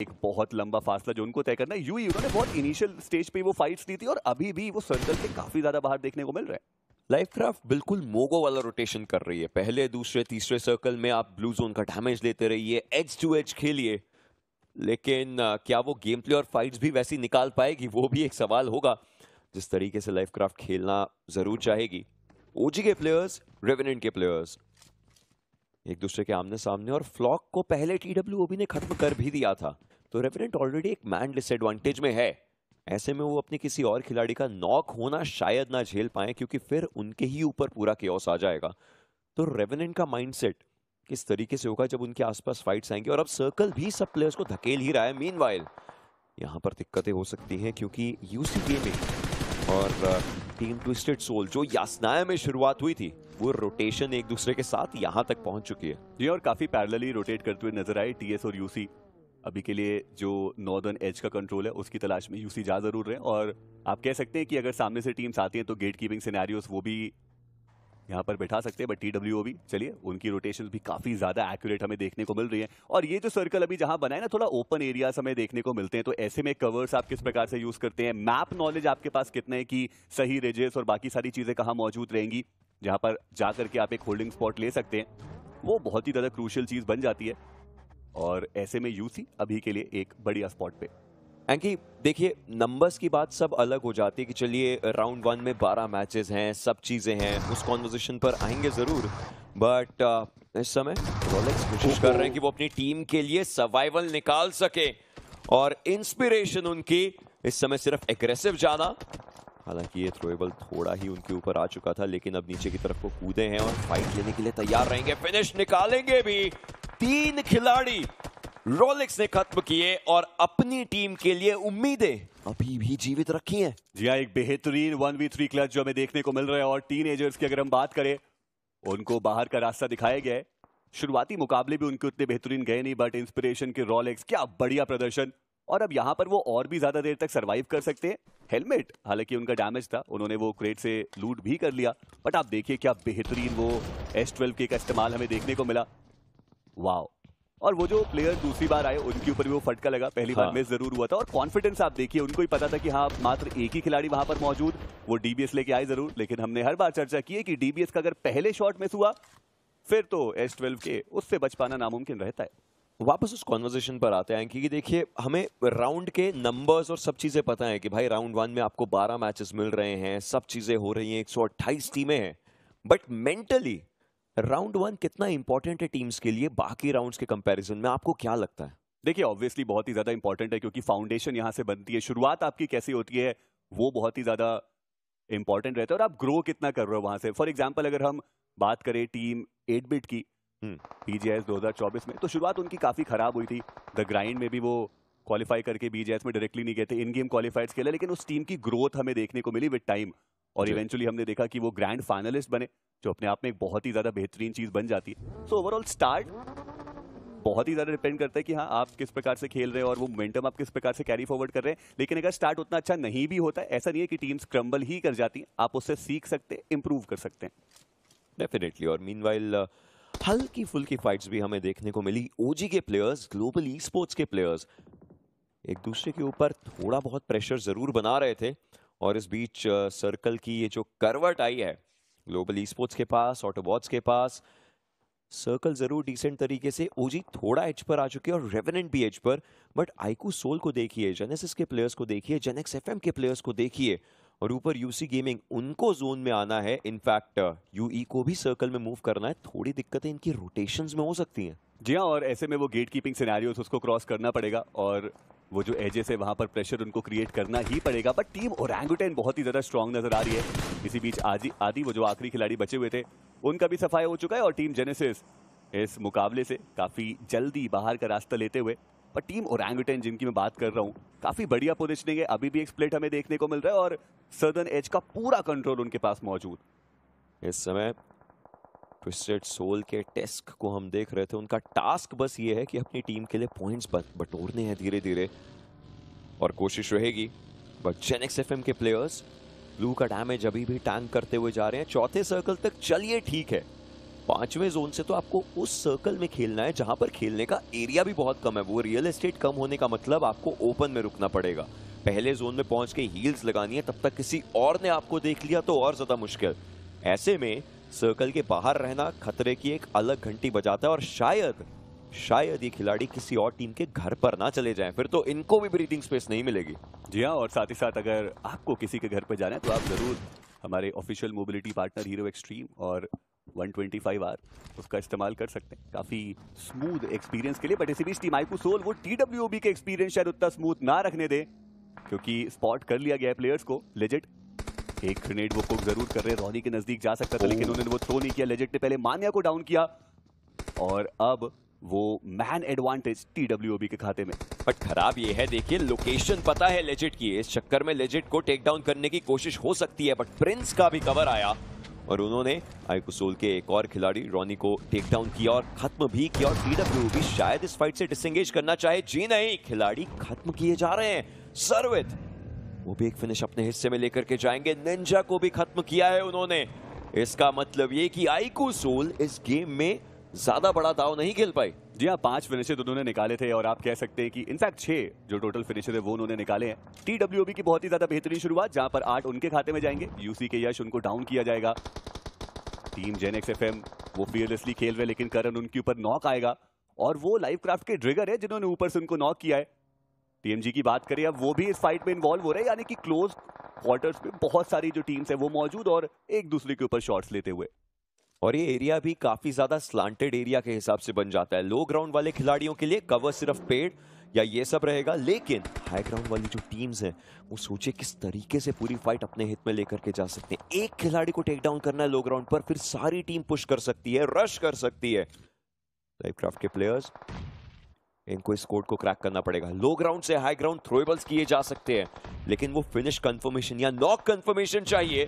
एक बहुत लंबा फासला जो उनको तय करना है। यूई उन्होंने बहुत इनिशियल स्टेज पे वो फाइट्स दी थी और अभी भी वो सर्कल के काफी ज्यादा बाहर देखने को मिल रहा है। लाइफक्राफ्ट बिल्कुल मोगो वाला रोटेशन कर रही है। पहले दूसरे तीसरे सर्कल में आप ब्लू जोन का डैमेज लेते रहिए, एज टू एज खेलिए, लेकिन क्या वो गेम प्ले और फाइट्स भी वैसी निकाल पाएगी, वो भी एक सवाल होगा। जिस तरीके से लाइफक्राफ्ट खेलना जरूर चाहेगी। ओजी के प्लेयर्स, रेवेनेंट के प्लेयर्स एक दूसरे के आमने सामने, और फ्लॉक को पहले TWOB ने खत्म कर भी दिया था, तो रेवेनेंट ऑलरेडी एक मैन डिसएडवांटेज में है। ऐसे में वो अपने किसी और खिलाड़ी का नॉक होना शायद ना झेल पाए, क्योंकि फिर उनके ही ऊपर पूरा केओस आ जाएगा। तो रेवेनेंट का माइंडसेट किस तरीके से होगा जब उनके आसपास फाइट्स आएंगे, और अब सर्कल भी सब प्लेयर्स को धकेल ही रहा है। मीनवाइल यहाँ पर दिक्कतें हो सकती हैं, क्योंकि यूसी गेमिंग और टीम ट्विस्टेड सोल जो यासनाया में शुरुआत हुई थी, वो रोटेशन एक दूसरे के साथ यहाँ तक पहुंच चुकी है। जी, और काफी पैरेलली रोटेट करते हुए नजर आए टीएस और यूसी। अभी के लिए जो नॉर्दर्न एज का कंट्रोल है उसकी तलाश में यूसी जा जरूर रहे हैं, और आप कह सकते हैं कि अगर सामने से टीम्स आती हैं तो गेट कीपिंग सिनेरियोस वो भी यहाँ पर बैठा सकते हैं। बट TWOB चलिए उनकी रोटेशंस भी काफी ज्यादा एक्यूरेट हमें देखने को मिल रही है। और ये जो सर्कल अभी जहां बना है ना, थोड़ा ओपन एरियाज हमें देखने को मिलते हैं, तो ऐसे में कवर्स आप किस प्रकार से यूज करते हैं, मैप नॉलेज आपके पास कितना है कि सही रेजेस और बाकी सारी चीजें कहाँ मौजूद रहेंगी, जहां पर जाकर के आप एक होल्डिंग स्पॉट ले सकते हैं, वो बहुत ही ज्यादा क्रूशियल चीज बन जाती है। और ऐसे में यूसी अभी के लिए एक बढ़िया स्पॉट पे। एंकी देखिए, नंबर्स की बात सब अलग हो जाती है कि चलिए राउंड 1 में 12 मैचेस हैं, सब चीजें हैं, उस कॉन्वर्सेशन पर आएंगे जरूर, बट इस समय रोलेक्स कोशिश कर रहे हैं कि वो अपनी टीम के लिए सर्वाइवल निकाल सके, और इंस्पिरेशन उनकी इस समय सिर्फ एग्रेसिव जाना। हालांकि ये थ्रोएबल थोड़ा ही उनके ऊपर आ चुका था, लेकिन अब नीचे की तरफ वो कूदे हैं और फाइट लेने के लिए तैयार रहेंगे, फिनिश निकालेंगे भी। 3 खिलाड़ी रोलेक्स ने खत्म किए और अपनी टीम के लिए उम्मीदें अभी भी जीवित रखी हैं। जी हाँ, एक बेहतरीन 1v3 क्लच जो हमें देखने को मिल रहा है, और टीनेजर्स की अगर हम बात करें, उनको बाहर का रास्ता दिखाया गया है। शुरुआती मुकाबले भी उनके उतने बेहतरीन गए नहीं, बट इंस्पिरेशन के रोलेक्स क्या बढ़िया प्रदर्शन, और अब यहाँ पर वो और भी ज्यादा देर तक सरवाइव कर सकते हैं। हेलमेट हालांकि उनका डैमेज था, उन्होंने वो क्रेट से लूट भी कर लिया, बट आप देखिए क्या बेहतरीन वो S12K का इस्तेमाल हमें देखने को मिला। वाह, और वो जो प्लेयर दूसरी बार आए उनके ऊपर भी वो फटका लगा, पहली बार मिस जरूर हुआ था, और कॉन्फिडेंस आप देखिए, उनको ही पता था कि हाँ मात्र एक ही खिलाड़ी वहां पर मौजूद, वो DBS लेके आए जरूर, लेकिन हमने हर बार चर्चा की है कि DBS का अगर पहले शॉट मिस हुआ फिर तो S12K उससे बच पाना नामुमकिन रहता है। वापस उस कॉन्वर्सेशन पर आते हैं कि देखिए, हमें राउंड के नंबर्स और सब चीजें पता है कि भाई राउंड 1 में आपको 12 मैचेस मिल रहे हैं, सब चीजें हो रही हैं, 128 टीमें हैं, बट मेंटली राउंड 1 कितना इंपॉर्टेंट है टीम्स के लिए बाकी राउंड्स के कंपैरिजन में, आपको क्या लगता है? देखिए ऑब्वियसली बहुत ही ज्यादा इंपॉर्टेंट है, क्योंकि फाउंडेशन यहां से बनती है, शुरुआत आपकी कैसी होती है वो बहुत ही ज्यादा इंपॉर्टेंट रहता है, और आप ग्रो कितना कर रहे हो वहां से। फॉर एग्जाम्पल अगर हम बात करें टीम 8-बिट की BGS 2024 में, तो शुरुआत उनकी काफी खराब हुई थी। द ग्राइंड में भी वो क्वालिफाई करके BGS में डायरेक्टली नहीं गए थे, इन गेम क्वालिफाइड्स के लिए, लेकिन उस टीम की ग्रोथ हमें देखने को मिली विद टाइम, और इवेंचुअली हमने देखा कि वो ग्रैंड फाइनलिस्ट बने, जो अपने आप में एक बहुत ही ज्यादा बेहतरीन चीज बन जाती है। सो ओवरऑल स्टार्ट बहुत ही ज्यादा डिपेंड करता है कि हाँ आप किस प्रकार से खेल रहे हैं और वो मोमेंटम आप किस प्रकार से कैरी फॉरवर्ड कर रहे हैं। लेकिन अगर स्टार्ट उतना अच्छा नहीं भी होता है, ऐसा नहीं है कि टीम्स क्रम्बल ही कर जाती हैं, आप उससे सीख सकते हैं, इंप्रूव कर सकते हैं डेफिनेटली। और मीनवाइल हल्की फुल्की फाइट्स भी हमें देखने को मिली। ओजी के प्लेयर्स, ग्लोबल ई स्पोर्ट्स के प्लेयर्स एक दूसरे के ऊपर थोड़ा बहुत प्रेशर जरूर बना रहे थे, और इस बीच सर्कल की ये जो करवट आई है ग्लोबल ई स्पोर्ट्स के पास, ऑटोबॉट्स के पास, सर्कल जरूर डिसेंट तरीके से, ओजी थोड़ा एज पर आ चुके हैं और रेवेनेंट भी as per, but iQOO soul को देखिए, जेनेसिस के प्लेयर्स को देखिए, जेनेक्स FM के प्लेयर्स को देखिए, और ऊपर यूसी गेमिंग, उनको जोन में आना है, इनफैक्ट यूई को भी सर्कल में मूव करना है। थोड़ी दिक्कतें इनकी रोटेशंस में हो सकती हैं। जी हाँ, और ऐसे में वो गेट कीपिंग सिनेरियोस उसको क्रॉस करना पड़ेगा, और वो जो एजेस है वहां पर प्रेशर उनको क्रिएट करना ही पड़ेगा। बट टीम ओरंगुटैन बहुत ही ज्यादा स्ट्रांग नजर आ रही है। इसी बीच आदि वो जो आखिरी खिलाड़ी बचे हुए थे उनका भी सफाया हो चुका है, और टीम जेनेसिस इस मुकाबले से काफी जल्दी बाहर का रास्ता लेते हुए, पर टीम ओरंगुटैन जिनकी मैं बात कर रहा हूँ, काफी बढ़िया पोजीशनिंग है, अभी भी एक स्प्लिट हमें देखने को मिल रहा है, और सदर्न एज का पूरा कंट्रोल उनके पास मौजूद। इस समय ट्विस्टेड सोल के टेस्क को हम देख रहे थे, उनका टास्क बस ये है कि अपनी टीम के लिए पॉइंट्स बटोरने हैं धीरे धीरे, और कोशिश रहेगी। बट जेनेक्स FM के प्लेयर्स ब्लू का डैमेज अभी भी टैंक करते हुए जा रहे हैं। चौथे सर्कल तक चलिए ठीक है, 5वें जोन से तो आपको उस सर्कल में खेलना है जहां पर खेलने का एरिया भी बहुत कम है। वो रियल एस्टेट कम होने का मतलब आपको ओपन में रुकना पड़ेगा। पहले जोन में पहुंच के हील्स लगानी है, तब तक किसी और ने आपको देख लिया तो और ज्यादा मुश्किल। ऐसे में सर्कल के बाहर रहना खतरे की एक अलग घंटी बजाता है और शायद ये खिलाड़ी किसी और टीम के घर पर ना चले जाएं, फिर तो इनको भी ब्रीथिंग स्पेस नहीं मिलेगी। जी हाँ, और साथ ही साथ अगर आपको किसी के घर पर जाना है तो आप जरूर हमारे official mobility partner hero extreme और 125R उसका इस्तेमाल कर सकते हैं काफी स्मूथ एक्सपीरियंस के लिए। बट इसी बीच टीम आईकू सोल वो TWOB के एक्सपीरियंस शायद उतना स्मूथ ना रखने दे, क्योंकि स्पॉट कर लिया गया है प्लेयर्स को। लेजेट एक ग्रेनेड वो कुक जरूर कर रहे हैं, रॉनी के नजदीक जा सकता था लेकिन उन्होंने वो थ्रो नहीं किया। लेजेट ने पहले मान्या को डाउन किया और अब वो मैन एडवांटेज TWOB के खाते में। बट खराब ये है, देखिए लोकेशन पता है लेजेट की, इस चक्कर में लेजेट को टेक डाउन करने की कोशिश हो सकती है, बट प्रिंस का भी कवर आया और उन्होंने आईकू सोल के एक और खिलाड़ी रॉनी को टेक डाउन किया और खत्म भी किया। और TWOB शायद इस फाइट से डिसएंगेज करना चाहे, जी नहीं, खिलाड़ी खत्म किए जा रहे हैं। सर्वित वो भी एक फिनिश अपने हिस्से में लेकर के जाएंगे। निंजा को भी खत्म किया है उन्होंने। इसका मतलब ये कि आईकू सोल इस गेम में ज्यादा बड़ा दाव नहीं खेल पाई। जी हाँ, 5 फिनिशेज उन्होंने निकाले थे और आप कह सकते हैं कि इनफैक्ट 6 जो टोटल फिनिशेज है वो उन्होंने निकाले हैं। TWOB की बहुत ही ज्यादा बेहतरीन शुरुआत, जहां पर 8 उनके खाते में जाएंगे। यूसी के यश उनको डाउन किया जाएगा। टीम जेनेक्स FM वो फियरलेसली खेल रहे, लेकिन करण उनके ऊपर नॉक आएगा और वो लाइव क्राफ्ट के ट्रिगर है जिन्होंने ऊपर से उनको नॉक किया है। TMG की बात करें, अब वो भी इस फाइट में इन्वॉल्व हो रहे हैं, यानी कि क्लोज क्वार्टर्स में बहुत सारी जो टीम्स है वो मौजूद और एक दूसरे के ऊपर शॉट्स लेते हुए। और ये एरिया भी काफी ज्यादा स्लांटेड एरिया के हिसाब से बन जाता है। लो ग्राउंड वाले खिलाड़ियों के लिए कवर सिर्फ पेड़ या ये सब रहेगा, लेकिन हाई ग्राउंड वाली जो टीम्स हैं वो सोचे किस तरीके से पूरी फाइट अपने हित में लेकर के जा सकते हैं। एक खिलाड़ी को टेक डाउन करना है लो ग्राउंड पर, फिर सारी टीम पुश कर सकती है, रश कर सकती है। लाइव क्राफ्ट के प्लेयर्स, इनको इस कोड को क्रैक करना पड़ेगा। लो ग्राउंड से हाई ग्राउंड थ्रोएबल्स किए जा सकते हैं, लेकिन वो फिनिश कंफर्मेशन या नॉक कंफर्मेशन चाहिए,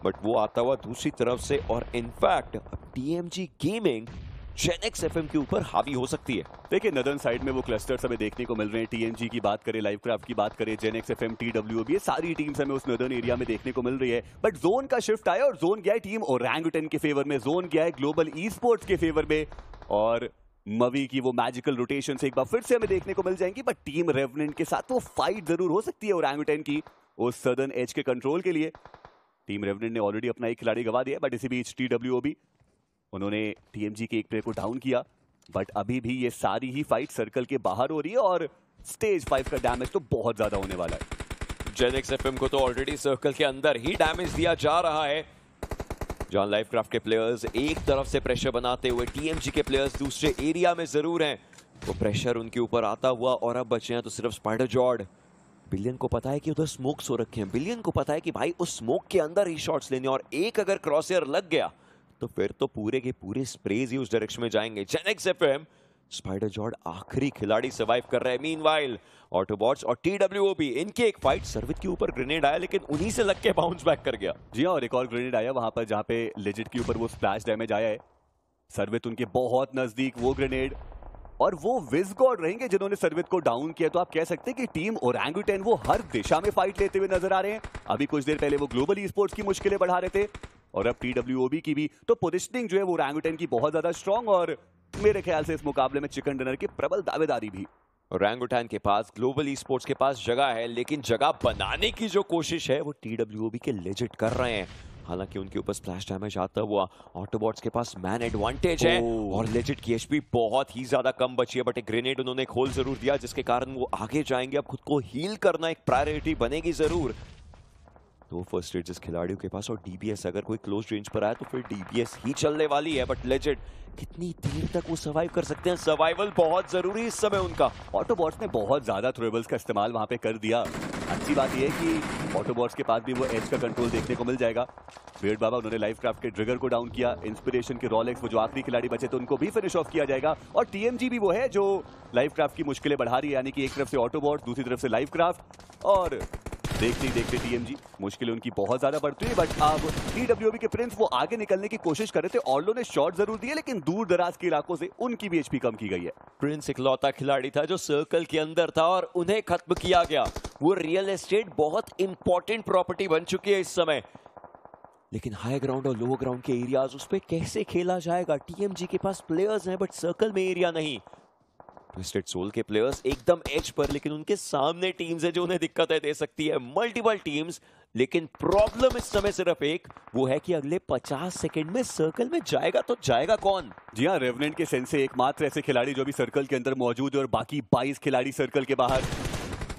बट वो आता हुआ दूसरी तरफ से। और in fact TMG gaming Genex FM के ऊपर हावी हो सकती है। देखिए नदर्न साइड में वो क्लस्टर्स हमें देखने को मिल रहे हैं। TMG की बात करें, लाइव क्राफ्ट की बात करें, जेनेक्स FM, TWOB, ये सारी टीम्स हमें उस नदर्न एरिया में देखने को मिल रही है। बट जोन का शिफ्ट आया और जोन गया है टीम ओरंगुटन के फेवर में, जोन गया है ग्लोबल ई स्पोर्ट्स के फेवर में। और मवी की वो मैजिकल रोटेशन से एक बार फिर से हमें देखने को मिल जाएंगी। बट टीम रेवनेंट के साथ वो फाइट जरूर हो सकती है ओरंगुटन की उस सदर्न एज के कंट्रोल के लिए। टीम रेवनेंट ने ऑलरेडी अपना एक खिलाड़ी गवा दिया, बट इसी बीच TWOB उन्होंने TMG के एक प्लेयर को डाउन किया। बट अभी भी ये सारी ही फाइट सर्कल के बाहर हो रही है और स्टेज 5 का डैमेज तो बहुत ज्यादा होने वाला है। जेनेक्स FM को तो ऑलरेडी सर्कल के अंदर ही डैमेज दिया जा रहा है, जहां लाइव क्राफ्ट के प्लेयर्स एक तरफ से प्रेशर बनाते हुए TMG के प्लेयर्स दूसरे एरिया में जरूर हैं। तो प्रेशर उनके ऊपर आता हुआ और अब बचे हैं तो सिर्फ स्पाइडर जॉर्ड। बिलियन को पता है कि उधर स्मोक्स हो रखे हैं, बिलियन को पता है कि भाई उस स्मोक के अंदर ही शॉट्स लेने, और एक अगर क्रॉसएयर लग गया तो फिर तो पूरे के पूरे स्प्रेज ही उस डायरेक्शन में जाएंगे। जेनेक्स FM, स्पाइडर जॉर्ड आखिरी खिलाड़ी सर्वाइव कर रहे हैं। मीनवाइल ऑटोबॉट्स और TWOB, इनके एक फाइट, सर्वित के ऊपर ग्रेनेड आया लेकिन उन्हीं से लग के बाउंस बैक कर गया। जी और एक और ग्रेनेड आया वहां पर जहां पे लेजेट के ऊपर वो स्प्लैश डैमेज आया है। सर्वित उनके बहुत नजदीक, वो ग्रेनेड, और वो विज़गॉड रहेंगे जिन्होंने सर्वित को डाउन किया। तो आप कह सकते हैं कि टीम ओरंगुटन वो हर दिशा में फाइट लेते हुए नजर आ रहे हैं। अभी कुछ देर पहले वो ग्लोबल ई स्पोर्ट्स की मुश्किलें बढ़ा रहे थे और अब TWOB की भी। तो पोजिशनिंग जो है वो ओरंगुटन की बहुत ज्यादा स्ट्रांग, और मेरे ख्याल से इस मुकाबले में चिकन डिनर की प्रबल दावेदारी भी। ओरंगुटन के पास, ग्लोबल ई स्पोर्ट्स के पास जगह है, लेकिन जगह बनाने की जो कोशिश है वो TWOB के लेजिट कर रहे हैं। हालांकि उनके ऊपर स्प्लैश डैमेज आता हुआ, ऑटोबॉट्स के पास मैन एडवांटेज है और लेजिट की HP बहुत ही ज्यादा कम बची है। बट एक ग्रेनेड उन्होंने एक होल जरूर दिया जिसके कारण वो आगे जाएंगे। अब खुद को हील करना एक प्रायोरिटी बनेगी जरूर। दो फर्स्ट एड जिस खिलाड़ियों के पास, और DBS अगर कोई क्लोज रेंज पर आए तो फिर DBS ही चलने वाली है। बट लेजेंड कितनी देर तक वो सर्वाइव कर सकते हैं, सर्वाइवल बहुत जरूरी इस समय उनका। ऑटोबॉट्स ने बहुत ज्यादा थ्रोएबल्स का इस्तेमाल वहां पे कर दिया। अच्छी बात यह है कि ऑटोबॉट्स के पास भी वो एज का कंट्रोल देखने को मिल जाएगा। वेड बाबा उन्होंने लाइव क्राफ्ट के ट्रिगर को डाउन किया। इंस्पिरेशन के रॉलेक्स वो जो आखिरी खिलाड़ी बचे थे उनको भी फिनिश ऑफ किया जाएगा। और TMG भी वो है जो लाइव क्राफ्ट की मुश्किलें बढ़ा रही है, यानी कि एक तरफ से ऑटोबॉट्स, दूसरी तरफ से लाइव क्राफ्ट, और देखते ही देखते TMG मुश्किलें उनकी बहुत ज्यादा बढ़ती है। बट अब TWOB के प्रिंस वो आगे निकलने की कोशिश कर रहे थे। ऑर्लो ने शॉट जरूर दिए लेकिन दूर दराज के इलाकों से उनकी भी HP कम की गई है। प्रिंस इकलौता खिलाड़ी था जो सर्कल के अंदर था और उन्हें खत्म किया गया। वो रियल एस्टेट बहुत इंपॉर्टेंट प्रॉपर्टी बन चुकी है इस समय, लेकिन हाई ग्राउंड और लो ग्राउंड के एरियाज उस पर कैसे खेला जाएगा? टीएमजी के पास प्लेयर्स हैं बट सर्कल में एरिया नहीं। ट्विस्टेड सोल के प्लेयर्स एकदम एज पर, लेकिन उनके सामने टीम्स है जो उन्हें दिक्कतें दे सकती है, मल्टीपल टीम्स। लेकिन प्रॉब्लम इस समय सिर्फ एक, वो है कि अगले 50 सेकंड में सर्कल में जाएगा तो जाएगा कौन? जी हाँ, रेवेनेंट के सेंस से एकमात्र ऐसे खिलाड़ी जो भी सर्कल के अंदर मौजूद है और बाकी 22 खिलाड़ी सर्कल के बाहर।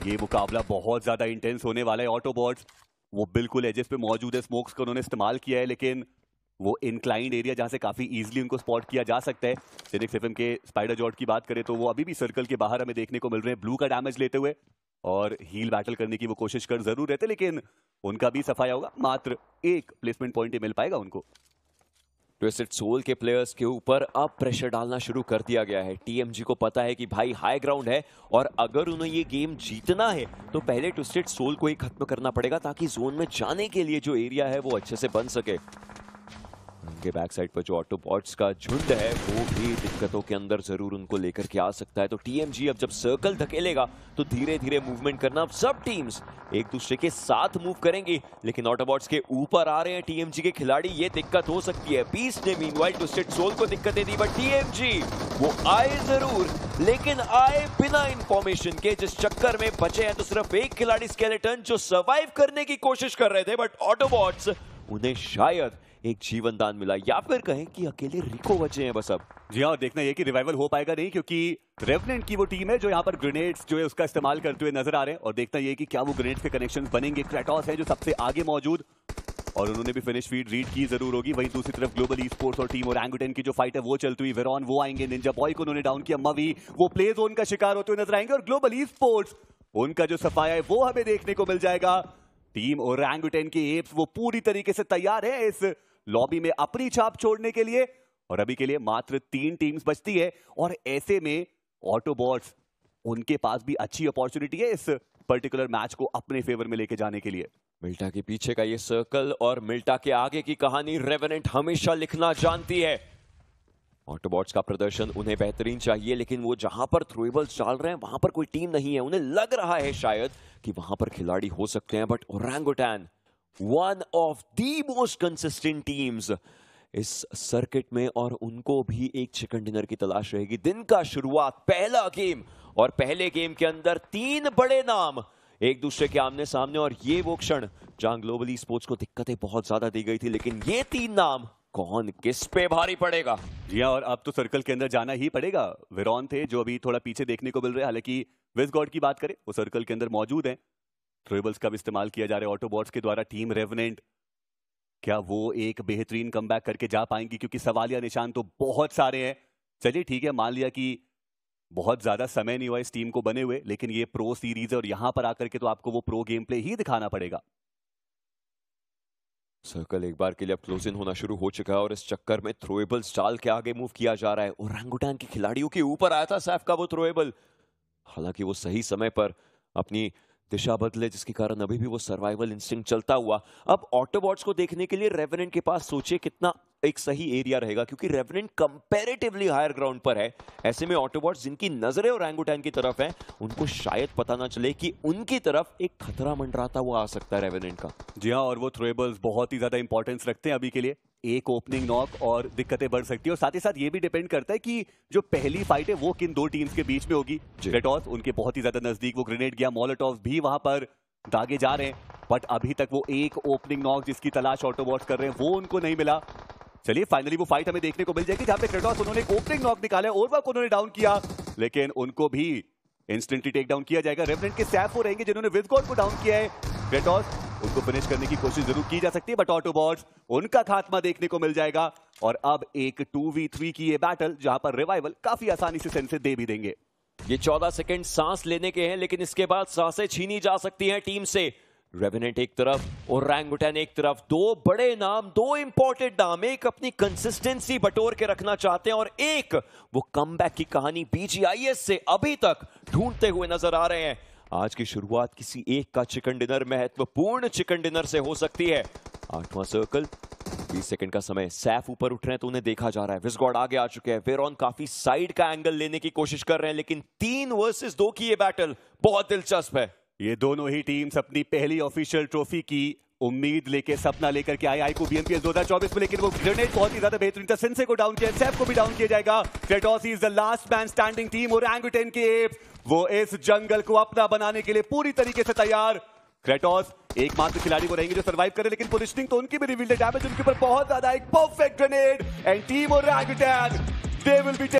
ये मुकाबला बहुत ज्यादा इंटेंस होने वाला है। ऑटोबॉट्स वो बिल्कुल एजेस पे मौजूद है, स्मोक्स का उन्होंने इस्तेमाल किया है, लेकिन वो इंक्लाइंड एरिया जहां से काफी इजीली उनको स्पॉट किया जा सकता है। जेनिक्स एफएम के स्पाइडर जॉट की बात करें तो वो अभी भी सर्कल के बाहर हमें देखने को मिल रहे हैं, ब्लू का डैमेज लेते हुए, और हील बैटल करने की वो कोशिश कर जरूर रहते, लेकिन उनका भी सफाया होगा। मात्र एक प्लेसमेंट पॉइंट ही मिल पाएगा उनको। ट्विस्टेड सोल के प्लेयर्स के ऊपर अब प्रेशर डालना शुरू कर दिया गया है। टीएमजी को पता है कि भाई हाई ग्राउंड है और अगर उन्हें ये गेम जीतना है तो पहले ट्विस्टेड सोल को ही खत्म करना पड़ेगा ताकि जोन में जाने के लिए जो एरिया है वो अच्छे से बन सके। उनके बैक साइड पर जो ऑटोबॉट्स का झुंड है वो भी दिक्कतों के अंदर जरूर उनको लेकर के आ सकता है। तो टीएमजी अब जब सर्कल धकेलेगा तो धीरे धीरे मूवमेंट करना, सब टीम्स एक दूसरे के साथ मूव करेंगी, लेकिन ऑटोबॉट्स के ऊपर आ रहे हैं टीएमजी के खिलाड़ी, ये दिक्कत हो सकती है। बीस्ट ने मीनवाइल ट्विस्टेड सोल को दिक्कतें दी, बट टीएमजी वो आए जरूर, लेकिन आए बिना इंफॉर्मेशन के। जिस चक्कर में बचे हैं तो सिर्फ एक खिलाड़ी स्केलेटन जो सर्वाइव करने की कोशिश कर रहे थे, बट ऑटोबॉट्स उन्हें शायद एक जीवन दान मिला, या फिर कहें कि अकेले रिको बचे हैं बस अब। जी हाँ, और देखना ये कि रिवाइवल हो पाएगा नहीं, क्योंकि रेवेनेंट की वो टीम है जो यहाँ पर ग्रेनेड्स जो है उसका इस्तेमाल करते हुए नजर आ रहे हैं, और देखना ये कि क्या वो ग्रेनेड्स के कनेक्शंस बनेंगे। क्रेटोस है जो सबसे आगे मौजूद, और उन्होंने भी फिनिश फीड रीड की जरूर होगी। वहीं दूसरी तरफ ग्लोबल ई स्पोर्ट्स और टीम ओरंगुटन की जो फाइट है वो चलती हुई। वेरॉन वो आएंगे, निंजा बॉय को उन्होंने डाउन किया, मवी वो प्ले जोन का शिकार होते हुए नजर आएंगे, और ग्लोबल ई स्पोर्ट्स उनका जो सफाया है वो हमें देखने को मिल जाएगा। टीम ओरंगुटन के एप्स वो पूरी तरीके से तैयार है इस लॉबी में अपनी छाप छोड़ने के लिए, और अभी के लिए मात्र 3 टीम्स बचती है, और ऐसे में ऑटोबॉट्स उनके पास भी अच्छी अपॉर्चुनिटी है इस पर्टिकुलर मैच को अपने फेवर में लेके जाने के लिए। मिल्टा के पीछे का ये सर्कल और मिल्टा के आगे की कहानी रेवेनेंट हमेशा लिखना जानती है। ऑटोबॉट्स का प्रदर्शन उन्हें बेहतरीन चाहिए, लेकिन वो जहां पर थ्रोएबल्स डाल रहे हैं वहां पर कोई टीम नहीं है। उन्हें लग रहा है शायद कि वहां पर खिलाड़ी हो सकते हैं, but orangutan one of the most consistent teams इस सर्किट में, और उनको भी एक चिकन डिनर की तलाश रहेगी। दिन का शुरुआत, पहला गेम, और पहले गेम के अंदर 3 बड़े नाम एक दूसरे के आमने सामने, और ये वो क्षण जहां ग्लोबल ई स्पोर्ट्स को दिक्कतें बहुत ज्यादा दी गई थी, लेकिन ये 3 नाम कौन किस पे भारी पड़ेगा? जी हाँ, और अब तो सर्कल के अंदर जाना ही पड़ेगा। वेरॉन थे जो अभी थोड़ा पीछे देखने को मिल रहे हैं, हालांकि विजगॉड की बात करें वो सर्कल के अंदर मौजूद है। थ्रोएबल्स का भी इस्तेमाल किया जा रहा है ऑटोबॉट्स के द्वारा। टीम रेवेनेंट क्या वो एक बेहतरीन कमबैक करके जा पाएंगी, क्योंकि सवालिया निशान तो बहुत सारे हैं। चलिए ठीक है, मान लिया कि बहुत ज्यादा समय नहीं हुआ इस टीम को बने हुए, लेकिन ये प्रो सीरीज है और यहां पर आकर के तो आपको वो प्रो गेम प्ले ही दिखाना पड़ेगा। सर्कल एक बार के लिए अब क्लोज इन होना शुरू हो चुका है, और इस चक्कर में थ्रोएबल्स डाल के आगे मूव किया जा रहा है। ओरंगुटन के खिलाड़ियों के ऊपर आया था सैफ का वो थ्रोएबल, हालांकि वो सही समय पर अपनी दिशा बदले, जिसके कारण अभी भी वो सर्वाइवल इंस्टिंक्ट चलता हुआ। अब ऑटोबॉट्स को देखने के लिए रेवेनेंट के पास सोचिए कितना एक सही एरिया रहेगा, क्योंकि रेवेनेंट कंपैरेटिवली हायर ग्राउंड पर है। ऐसे में ऑटोबॉट्स जिनकी नजरें ओरंगुटन की तरफ हैं, उनको शायद पता ना चले कि उनकी तरफ एक खतरा मंडराता हुआ आ सकता है रेवेनेंट का। जी हाँ, और वो थ्रोएबल्स बहुत ही ज्यादा इंपॉर्टेंस रखते हैं अभी के लिए। एक ओपनिंग नॉक और दिक्कतें बढ़ सकती है, और साथ ही साथ ये भी डिपेंड करता है कि जो पहली फाइट है वो किन 2 टीम्स के बीच में होगी। क्रेटोस उनके बहुत ही ज्यादा नजदीक वो ग्रेनेड गया, मोलोटोव्स भी वहां पर दागे जा रहे हैं, बट अभी तक वो एक ओपनिंग नॉक जिसकी तलाश ऑटोबॉट्स कर रहे हैं वो उनको नहीं मिला। चलिए फाइनली वो फाइट हमें देखने को मिल जाएगी जहां पे क्रेटोस उन्होंने एक ओपनिंग नॉक निकाला, ओरवा को उन्होंने डाउन किया, लेकिन उनको भी इंस्टेंटली टेक डाउन किया जाएगा। रेवेनेंट के सैफ वो रहेंगे जिन्होंने विजगॉड को डाउन किया है। क्रेटोस उनको फिनिश करने की कोशिश जरूर की जा सकती है, बट ऑटोबॉट्स उनका खात्मा देखने को मिल जाएगा, और अब एक 2v3 की ये बैटल जहां पर रिवाइवल काफी आसानी से सेंस दे भी देंगे। ये 14 सेकंड सांस लेने के हैं, लेकिन इसके बाद सांसें छीनी जा सकती हैं टीम से। रेवेनेंट एक तरफ और ओरंगुटन एक तरफ, 2 बड़े नाम, 2 इंपॉर्टेंट नाम, एक अपनी कंसिस्टेंसी बटोर के रखना चाहते हैं और एक वो कमबैक की कहानी बीजीआईएस से अभी तक ढूंढते हुए नजर आ रहे हैं। आज की शुरुआत किसी एक का चिकन डिनर, महत्वपूर्ण चिकन डिनर से हो सकती है। 8वां सर्कल, 20 सेकंड का समय। सैफ ऊपर उठ रहे हैं तो उन्हें देखा जा रहा है। विजगॉड आगे आ चुके हैं। वेरॉन काफी साइड का एंगल लेने की कोशिश कर रहे हैं, लेकिन 3 वर्सेस 2 की ये बैटल बहुत दिलचस्प है। ये दोनों ही टीम्स अपनी पहली ऑफिशियल ट्रॉफी की उम्मीद लेके सपना लेकर के आए आईकू बीएमपीएस 2024 में, लेकिन वो ग्रेनेड बहुत ही ज्यादा बेहतरीन था। सेंसे को डाउन किया, सेफ को भी डाउन किया जाएगा। Kratos is the last man standing team और ओरंगुटेन के एप्स वो इस जंगल को अपना बनाने के लिए पूरी तरीके से तैयार। क्रेटोस एकमात्र खिलाड़ी वो रहेंगे जो सर्वाइव करे, लेकिन पोजीशनिंग तो उनकी भी रिवील्ड है। डैमेज उनके ऊपर बहुत ज्यादा, एक perfect grenade and team orangutan they will B